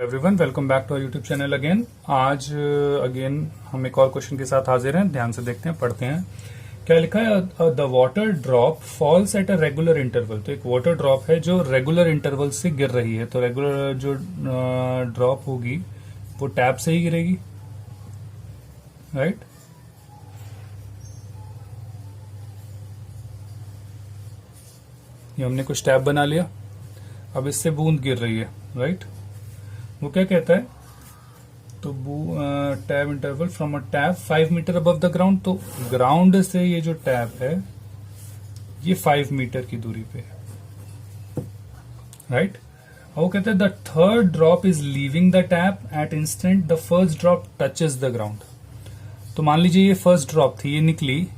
Everyone, welcome back to our YouTube channel again. आज again हम एक और क्वेश्चन के साथ हाजिर हैं। ध्यान से देखते हैं, पढ़ते हैं। क्या लिखा है? The water drop falls at a regular interval. तो एक वाटर ड्रॉप है जो रेगुलर इंटरवल से गिर रही है। तो रेगुलर जो ड्रॉप होगी वो टैप से ही गिरेगी, राइट? ये हमने कुछ टैप बना लिया, अब इससे बूंद गिर रही है, राइट? वो क्या कहता है? तो tap interval from a tap 5 metre above the ground. तो ग्राउंड से ये जो टैप है ये 5 मीटर की दूरी पे है, राइट? वो कहता है the third drop is leaving the tap at instant the first drop touches the ground. तो मान लीजिए ये फर्स्ट ड्रॉप थी, ये निकली,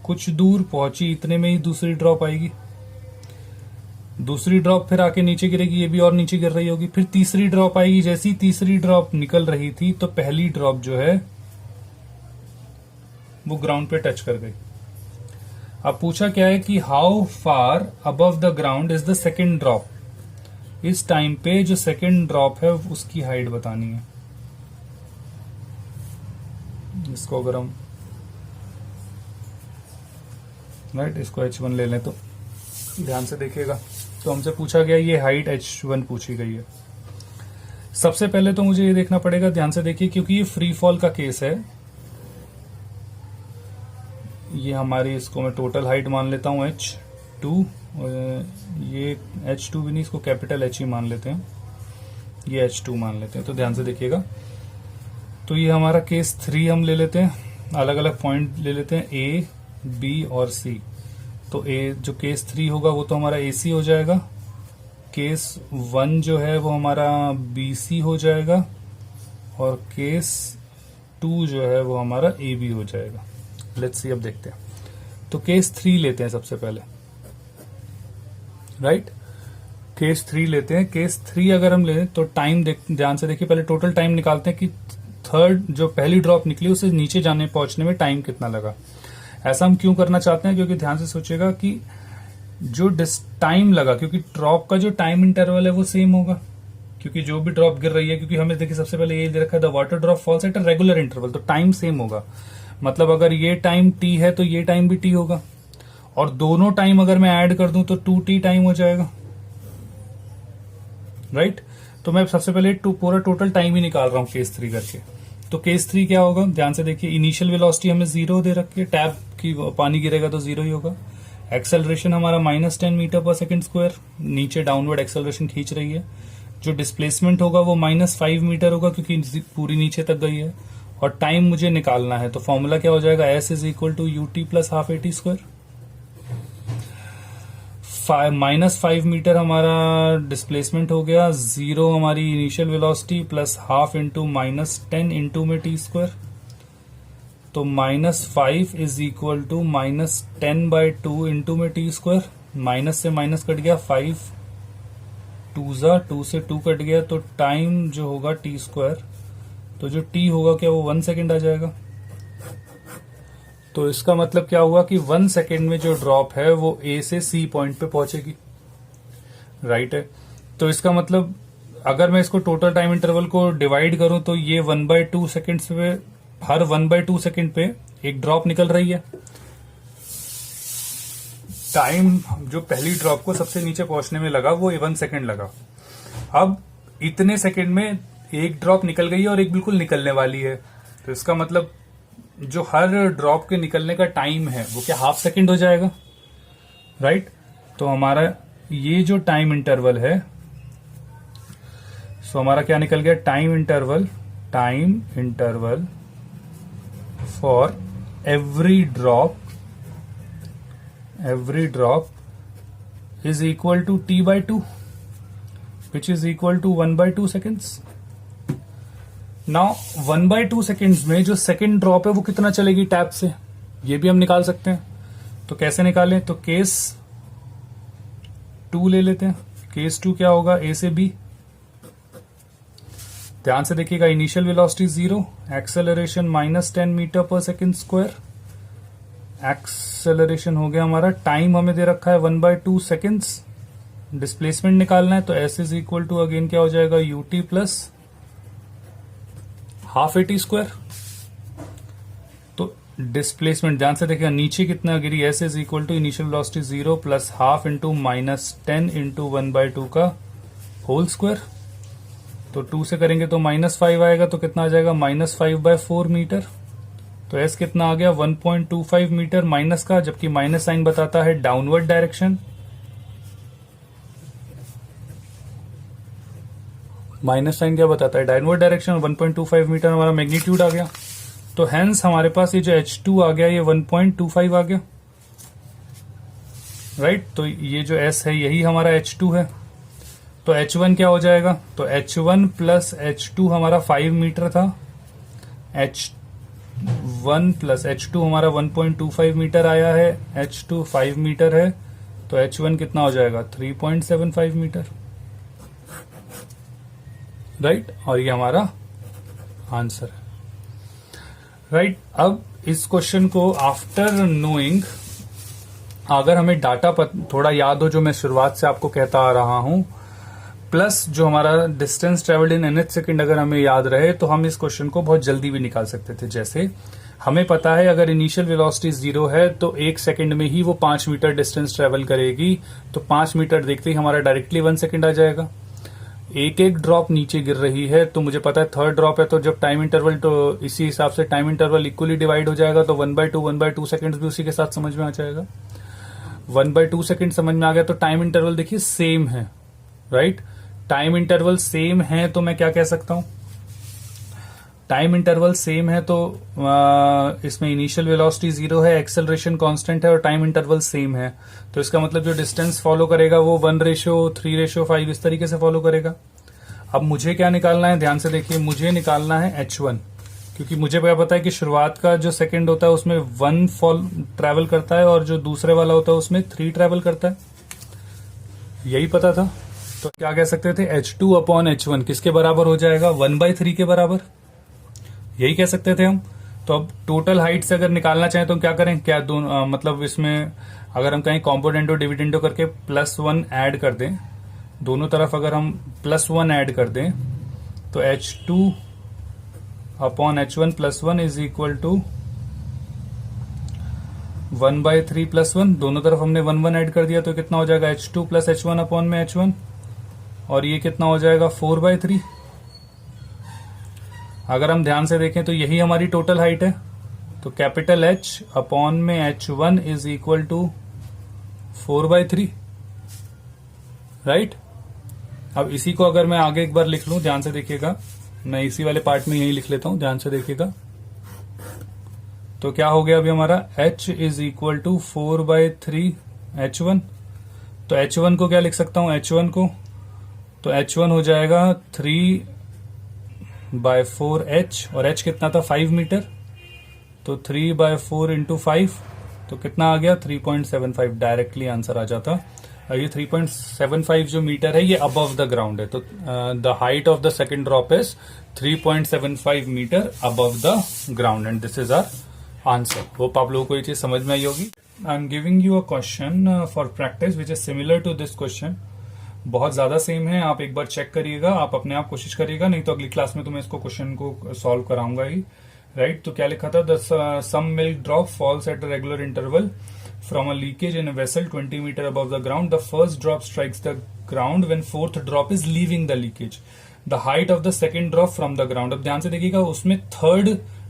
कुछ दूर पहुंची, इतने में ही दूसरी ड्रॉप आएगी। दूसरी ड्रॉप फिर आके नीचे गिरेगी, ये भी और नीचे गिर रही होगी। फिर तीसरी ड्रॉप आएगी। जैसी तीसरी ड्रॉप निकल रही थी तो पहली ड्रॉप जो है वो ग्राउंड पे टच कर गई। अब पूछा क्या है कि how far above the ground is the second drop. इस टाइम पे जो सेकेंड ड्रॉप है उसकी हाइट बतानी है। इसको अगर हम राइट इसको h1 ले लें तो ध्यान से देखिएगा। तो हमसे पूछा गया ये हाइट h1 पूछी गई है। सबसे पहले तो मुझे ये देखना पड़ेगा, ध्यान से देखिए, क्योंकि ये फ्री फॉल का केस है। ये हमारी, इसको मैं टोटल हाइट मान लेता हूं h2, ये h2 भी नहीं, इसको कैपिटल H ही मान लेते हैं, ये h2 मान लेते हैं। तो ध्यान से देखिएगा। तो ये हमारा केस 3 हम ले लेते हैं, अलग अलग पॉइंट ले लेते हैं, A, B और C। तो जो केस 3 होगा वो तो हमारा AC हो जाएगा, केस 1 जो है वो हमारा BC हो जाएगा, और केस 2 जो है वो हमारा AB हो जाएगा। लेट्स सी, अब देखते हैं। तो केस 3 लेते हैं सबसे पहले, राइट? केस 3 लेते हैं। केस 3 अगर हम लें तो टाइम ध्यान से देखिए, पहले टोटल टाइम निकालते हैं कि थर्ड जो पहली ड्रॉप निकली उसे नीचे जाने पहुंचने में टाइम कितना लगा। ऐसा हम क्यों करना चाहते हैं? क्योंकि ध्यान से सोचेगा कि जो टाइम लगा, क्योंकि ड्रॉप का जो टाइम इंटरवल है वो सेम होगा, क्योंकि जो भी ड्रॉप गिर रही है, क्योंकि हमें देखिए सबसे पहले ये दे रखा है the water drop falls at a regular interval, तो टाइम सेम होगा। मतलब अगर ये टाइम t है तो ये टाइम भी t होगा, और दोनों टाइम अगर मैं ऐड कर दूं तो 2t टाइम हो जाएगा, राइट? तो मैं सबसे पहले पूरा टोटल टाइम ही निकाल रहा हूं केस 3 करके। तो केस 3 क्या होगा? ध्यान से देखिए, इनिशियल वेलोसिटी हमें 0 दे रखी है, टैप की पानी गिरेगा तो 0 ही होगा। एक्सेलरेशन हमारा -10 मीटर पर सेकंड स्क्वायर, नीचे डाउनवर्ड एक्सेलरेशन खींच रही है। जो डिस्प्लेसमेंट होगा वो -5 मीटर होगा, क्योंकि पूरी नीचे तक गई है। और टाइम मुझे निकालना है, तो फॉर्मूला क्या हो जाएगा? S is equal to ut plus half AT square. -5 metre हमारा डिस्प्लेसमेंट हो गया, 0 हमारी initial velocity, plus half into -10 into में t स्क्वायर। तो -5 इज इक्वल टू -10/2 इंटू में t स्क्वायर। माइनस से माइनस कट गया, 5 2 से 2 कट गया, तो टाइम जो होगा t स्क्वायर, तो जो t होगा क्या, वो 1 सेकेंड आ जाएगा। तो इसका मतलब क्या हुआ कि 1 सेकेंड में जो ड्रॉप है वो A से C पॉइंट पे पहुंचेगी, राइट है? तो इसका मतलब अगर मैं इसको टोटल टाइम इंटरवल को डिवाइड करूं तो ये 1/2 सेकेंड पे, हर 1/2 सेकेंड पे एक ड्रॉप निकल रही है। टाइम जो पहली ड्रॉप को सबसे नीचे पहुंचने में लगा वो 1 सेकेंड लगा। अब इतने सेकेंड में एक ड्रॉप निकल गई है और एक बिल्कुल निकलने वाली है। तो इसका मतलब जो हर ड्रॉप के निकलने का टाइम है वो क्या हाफ सेकेंड हो जाएगा, राइट? तो हमारा ये जो टाइम इंटरवल है, सो हमारा क्या निकल गया? Time interval for every drop is equal to t/2, which is equal to 1/2 seconds. Now 1/2 seconds में जो सेकेंड ड्रॉप है वो कितना चलेगी टैप से, ये भी हम निकाल सकते हैं। तो कैसे निकालें? तो केस 2 ले लेते हैं। केस 2 क्या होगा? A से B। ध्यान से देखिएगा, इनिशियल वेलोसिटी 0, एक्सेलरेशन -10 मीटर पर सेकेंड स्क्वायर, एक्सेलरेशन हो गया हमारा, टाइम हमें दे रखा है 1/2 सेकेंड्स, डिस्प्लेसमेंट निकालना है तो s is equal to again क्या हो जाएगा ut plus half at square. तो डिस्प्लेसमेंट ध्यान से देखिएगा नीचे कितना गिरी, s is equal to initial velocity 0 plus half into -10 into 1/2 का होल स्क्वायर। तो 2 से करेंगे तो -5 आएगा, तो कितना आ जाएगा -5/4 मीटर। तो s कितना आ गया 1.25 मीटर माइनस का, जबकि माइनस साइन बताता है डाउनवर्ड डायरेक्शन। माइनस साइन क्या बताता है डाउनवर्ड डायरेक्शन। 1.25 मीटर हमारा मैग्नीट्यूड आ गया। तो हेंस हमारे पास ये जो h2 आ गया ये 1.25 आ गया, राइट। तो ये जो s है यही हमारा h2 है। तो h1 क्या हो जाएगा, तो h1 प्लस h2 हमारा 5 मीटर था, h1 प्लस h2 हमारा 1.25 मीटर आया है, h2 5 मीटर है, तो h1 कितना हो जाएगा 3.75 मीटर, राइट। और ये हमारा आंसर है, राइट। अब इस क्वेश्चन को आफ्टर नोइंग, अगर हमें डाटा थोड़ा याद हो जो मैं शुरुआत से आपको कहता आ रहा हूं, प्लस जो हमारा distance travelled in nth second अगर हमें याद रहे, तो हम इस क्वेश्चन को बहुत जल्दी भी निकाल सकते थे। जैसे हमें पता है अगर इनिशियल वेलोसिटी 0 है तो 1 सेकंड में ही वो 5 मीटर डिस्टेंस ट्रेवल करेगी, तो 5 मीटर देखते ही हमारा डायरेक्टली 1 सेकंड आ जाएगा। एक एक ड्रॉप नीचे गिर रही है, तो मुझे पता है थर्ड ड्रॉप है, तो जब टाइम इंटरवल, तो इसी हिसाब से टाइम इंटरवल इक्वली डिवाइड हो जाएगा, तो 1/2 सेकंड्स भी उसी के साथ समझ में आ जाएगा। 1/2 सेकंड समझ में आ गया, तो टाइम इंटरवल देखिए सेम है, राइट। टाइम इंटरवल सेम है तो मैं क्या कह सकता हूं, टाइम इंटरवल सेम है तो इसमें इनिशियल वेलोसिटी 0 है, एक्सेलरेशन कांस्टेंट है और टाइम इंटरवल सेम है, तो इसका मतलब जो डिस्टेंस फॉलो करेगा वो 1:3:5 इस तरीके से फॉलो करेगा। अब मुझे क्या निकालना है, ध्यान से देखिए, मुझे निकालना है h1, क्योंकि मुझे क्या पता है कि शुरुआत का जो सेकंड होता है उसमें 1 ट्रेवल करता है और जो दूसरे वाला होता है उसमें 3 ट्रेवल करता है, यही पता था। तो क्या कह सकते थे, h2/h1 किसके बराबर हो जाएगा 1/3 के बराबर, यही कह सकते थे हम। तो अब टोटल हाइट से अगर निकालना चाहें तो क्या करें, क्या दोनों मतलब इसमें अगर हम कहें कॉम्पोनेंटो डिविडेंडो करके +1 ऐड कर दें, दोनों तरफ अगर हम +1 ऐड कर दें, तो h2/h1 +1 इज इक्वल टू 1/3 +1, दोनों तरफ हमने 1 ऐड कर दिया, तो कितना हो जाएगा h2 + h1/h1, और ये कितना हो जाएगा 4/3। अगर हम ध्यान से देखें तो यही हमारी टोटल हाइट है, तो capital H/h1 is equal to 4/3, right. अब इसी को अगर मैं आगे एक बार लिख लूं, ध्यान से देखिएगा, मैं इसी वाले पार्ट में यही लिख लेता हूं, ध्यान से देखिएगा। तो क्या हो गया अभी हमारा h is equal to 4/3 h1, तो h1 को क्या लिख सकता हूं, h1 को, तो h1 हो जाएगा 3/4h, और h कितना था 5 मीटर, तो 3/4 इंटू 5, तो कितना आ गया 3.75, डायरेक्टली आंसर आ जाता। ये 3.75 जो मीटर है ये अबव द ग्राउंड है, तो the height of the second drop is 3.75 metre above the ground, and this is our answer. Hope आप लोगों को ये चीज समझ में आई होगी। I am giving you a question for practice which is similar to this question, बहुत ज्यादा सेम है, आप एक बार चेक करिएगा, आप अपने आप कोशिश करिएगा, नहीं तो अगली क्लास में तो मैं इसको क्वेश्चन को सॉल्व कराऊंगा ही, राइट। तो क्या लिखा था, the some milk drop falls at a regular interval from a leakage in a vessel 20 metre above the ground, the first drop strikes the ground when fourth drop is leaving the leakage, the height of the second drop from the ground. अब ध्यान से देखिएगा, उसमें third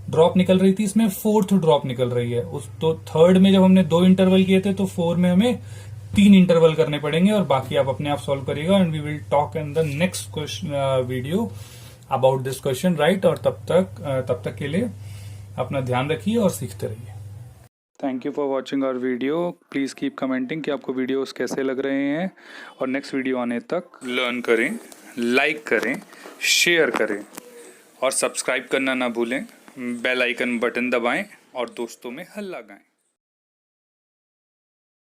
drop निकल रही थी, इसमें fourth drop निकल रही है। तो थर्ड में जब हमने 2 इंटरवल किए थे, तो 4 में हमें 3 इंटरवल करने पड़ेंगे, और बाकी आप अपने आप सॉल्व करिएगा, and we will talk in the next question video about this question, right. और तब तक के लिए अपना ध्यान रखिए और सीखते रहिए। Thank you for watching our video, please keep commenting कि आपको वीडियोस कैसे लग रहे हैं, और नेक्स्ट वीडियो आने तक लर्न करें, लाइक करें, शेयर करें, और सब्सक्राइब करना ना भूलें, बेल आइकन बटन दबाएं और दोस्तों में हल्ला गाएं।